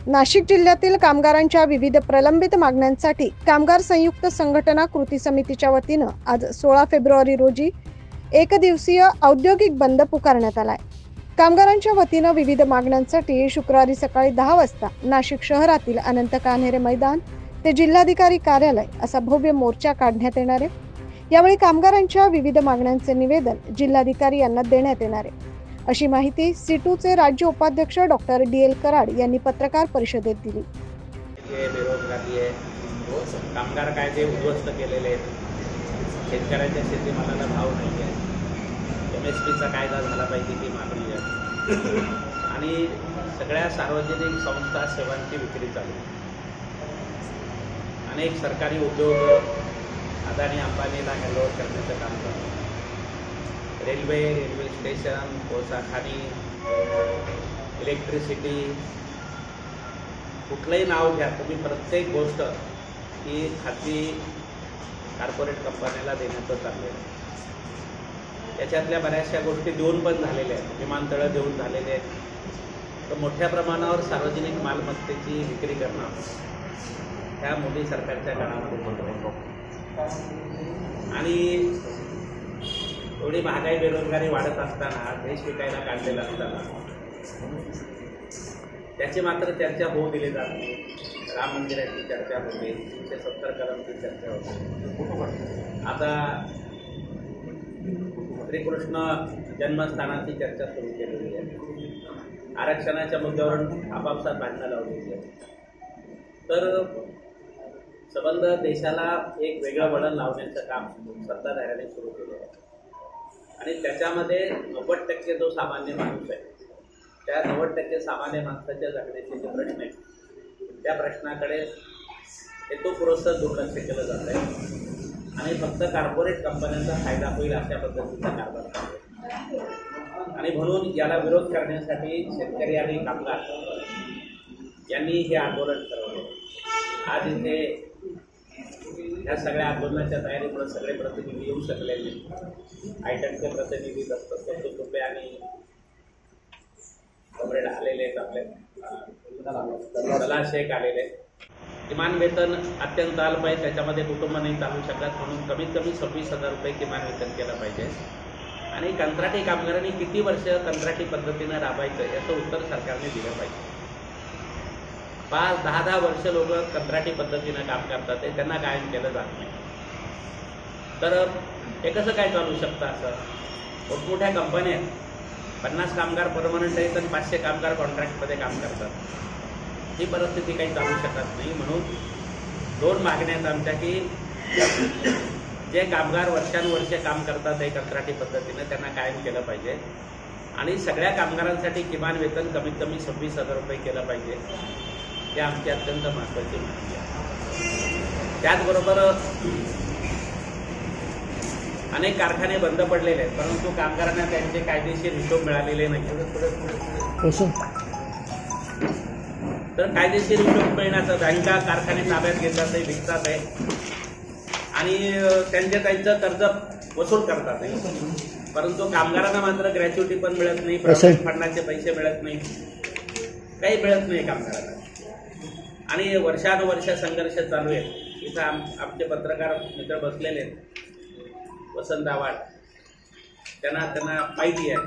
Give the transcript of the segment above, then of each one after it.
नाशिक जिल्ह्यातील कामगारांच्या विविध प्रलंबित मागण्यांसाठी कामगार संयुक्त संघटना कृती समितीच्या वतीनं आज 16 फेब्रुवारी रोजी एक दिवसीय औद्योगिक बंद पुकारण्यात आलाय। कामगारांच्या वतीनं विविध मागण्यांसाठी शुक्रवारी सकाळी 10 वाजता नाशिक शहरातील अनंत कान्हेरे मैदान ते जिल्हाधिकारी कार्यालय असा भव्य मोर्चा काढण्यात येणार आहे। यावेळी कामगारांच्या विविध मागण्यांचे निवेदन जिल्हाधिकारी यांना देण्यात येणार आहे, अशी माहिती सीटूचे राज्य उपाध्यक्ष डॉक्टर DL कराड यांनी पत्रकार परिषदेत दिली। बेरोजगारी आहे, कामगार कायदे उद्ध्वस्त केलेले आहेत, शेतकऱ्यांच्या शेतीमालाला भाव नाही आहे, MSPचा कायदा झाला पाहिजे ती मागणी आहे आणि सगळ्या सार्वजनिक संस्था सेवांची विक्री चालू आहे। अनेक सरकारी उद्योग अदानी अंबानीला हँडओव्हर करण्याचं काम चालू आहे। रेल्वे स्टेशन, कोळसा खाणी, इलेक्ट्रिसिटी, कुठलंही नाव घ्या तुम्ही, प्रत्येक गोष्ट ही खाजगी कॉर्पोरेट कंपन्याला देण्याचं चाललं आहे। त्याच्यातल्या बऱ्याचशा गोष्टी देऊन पण झालेल्या आहेत, विमानतळं देऊन झालेले आहेत। तर मोठ्या प्रमाणावर सार्वजनिक मालमत्तेची विक्री करणं ह्या मोदी सरकारच्या काळामध्ये होतं आणि एवढी महागाई बेरोजगारी वाढत असताना, देश विकायला काढलेला असताना त्याची मात्र चर्चा होऊ दिली जात नाही। राम मंदिराची चर्चा होते, 370 कलमची चर्चा होते, आता श्रीकृष्ण जन्मस्थानाची चर्चा सुरू केलेली आहे, आरक्षणाच्या मुद्द्यावरून आपापसात भांडणं लावलेली आहे। तर संबंध देशाला एक वेगळं वळण लावण्याचं काम सत्ताधाऱ्यांनी सुरू केलं आहे आणि त्याच्यामध्ये 90% जो सामान्य माणूस आहे, त्या 90% सामान्य माणसाच्या जगण्याचे जे प्रश्न आहेत त्या प्रश्नाकडे हेतुपुरस्सर दुर्लक्ष केलं जात आहे आणि फक्त कॉर्पोरेट कंपन्यांचा फायदा होईल अशा पद्धतीचा कारभार चालू आहे। आणि म्हणून याला विरोध करण्यासाठी शेतकरी आणि कामगार यांनी हे आंदोलन ठरवले। आज इथे या सगळ्या आंदोलनाच्या तयारीमुळे सगळे प्रतिनिधी येऊ शकले नाही। आयटनचे प्रतिनिधी दत्त तुपे आणि कॉम्रेड आलेले आहेत, आपले सलाह शेख आलेले। किमान वेतन अत्यंत अल्प आहे, त्याच्यामध्ये कुटुंब नाही चालू शकत, म्हणून कमीत कमी 26,000 रुपये किमान वेतन केलं पाहिजे आणि कंत्राटी कामगारांनी किती वर्ष कंत्राटी पद्धतीनं राबायचं याचं उत्तर सरकारने दिलं पाहिजे। 5-10 वर्ष लोक कंत्राटी पद्धतीनं काम करतात, ते त्यांना कायम केलं जात नाही। तर हे कसं काय चालू शकतं? असं मोठमोठ्या कंपन्या आहेत, 50 कामगार परमनंट आहेत आणि 500 कामगार कॉन्ट्रॅक्टमध्ये काम करतात। ही परिस्थिती काही चालू शकत नाही। म्हणून 2 मागण्या आहेत आमच्या की जे कामगार वर्षानुवर्षे काम करतात हे कंत्राटी पद्धतीनं त्यांना कायम केलं पाहिजे आणि सगळ्या कामगारांसाठी किमान वेतन कमीत कमी 26,000 रुपये केलं पाहिजे, हे आमची अत्यंत महत्त्वाची मागणी आहे। त्याचबरोबर अनेक कारखाने बंद पडलेले आहेत, परंतु कामगारांना त्यांचे कायदेशीर हिशोब मिळालेले नाही। तर कायदेशीर हिशोब मिळण्याचं बँका कारखाने ताब्यात घेतात आहे, विकतात आहे आणि त्यांचं कर्ज वसूल करतात आहे, परंतु कामगारांना मात्र ग्रॅच्युटी पण मिळत नाही, प्रॉव्हिडंट फंडाचे पैसे मिळत नाही, काही मिळत नाही कामगारांना आणि वर्षानुवर्ष संघर्ष चालू आहे। इथं आमचे पत्रकार मित्र बसलेले आहेत, वसंत आव्हाड, त्यांना माहिती आहे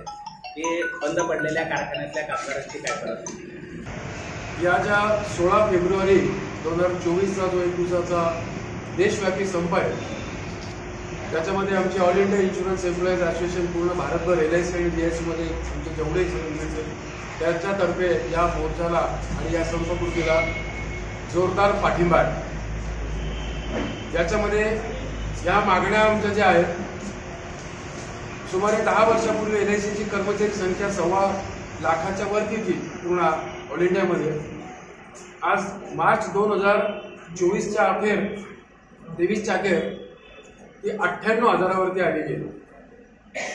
की बंद पडलेल्या कारखान्यातल्या कामगारांची काय परिस्थिती। या ज्या 16 फेब्रुवारी 2024चा जो 1 दिवसाचा देशव्यापी संप आहे, त्याच्यामध्ये आमची all India insurance employees association पूर्ण भारतभर LIC आणि DICमध्ये आमचे जेवढे युनिट्स आहेत त्यांच्यातर्फे या मोर्चाला आणि या संपकृतीला जोरदार पाठिंबा आहे। याच्यामध्ये या मागण्या आमच्या ज्या आहेत, सुमारे 10 वर्षापूर्वी LICची कर्मचारी संख्या 1.25 लाखाच्या वरती होती पूर्ण ऑल इंडियामध्ये। आज मार्च 2024च्या अखेर 23च्या अखेर ती 98,000वरती आली गेली।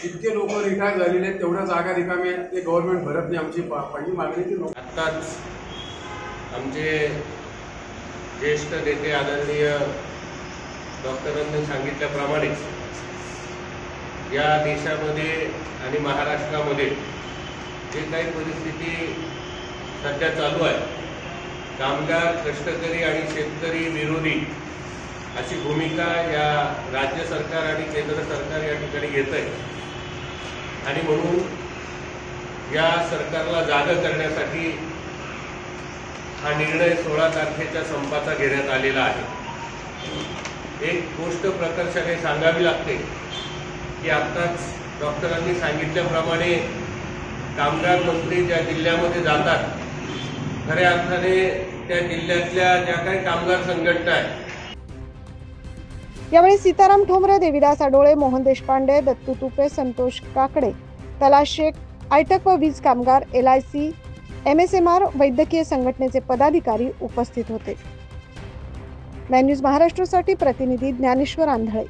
इतके लोक रिटायर झालेले आहेत, तेवढ्या जागा रिकाम्या आहेत, ते गव्हर्नमेंट भरत नाही। आमची पहिली मागणी ती लोक आत्ताच आमचे ज्येष्ठ नेते आदरणीय डॉक्टरांनी सांगितल्याप्रमाणे या देशामध्ये आणि महाराष्ट्रामध्ये जे काही परिस्थिती सध्या चालू आहे कामगार, कष्टकरी आणि शेतकरी विरोधी अशी भूमिका या राज्य सरकार आणि केंद्र सरकार या ठिकाणी घेत आहे आणि म्हणून या सरकारला जागं करण्यासाठी हा निर्णय 16 तारखेच्या संपाचा घेण्यात आलेला आहे। एक गोष्ट प्रकर्षाने सांगावी लागते की आत्ताच डॉक्टरांनी सांगितल्याप्रमाणे कामगार मंत्री ज्या जिल्ह्यामध्ये जातात, खऱ्या अर्थाने त्या जिल्ह्यातल्या ज्या काही कामगार संघटना आहेत, यावेळी सीताराम ठोंबरे, देविदास आडोळे, मोहन देशपांडे, दत्तू तुपे, संतोष काकडे, तलाश शेख, आयटक व वीज कामगार, LIC, MSMR, वैद्यकीय संघटनेचे पदाधिकारी उपस्थित होते। 9 न्यूज महाराष्ट्रासाठी प्रतिनिधी ज्ञानेश्वर आंधळे।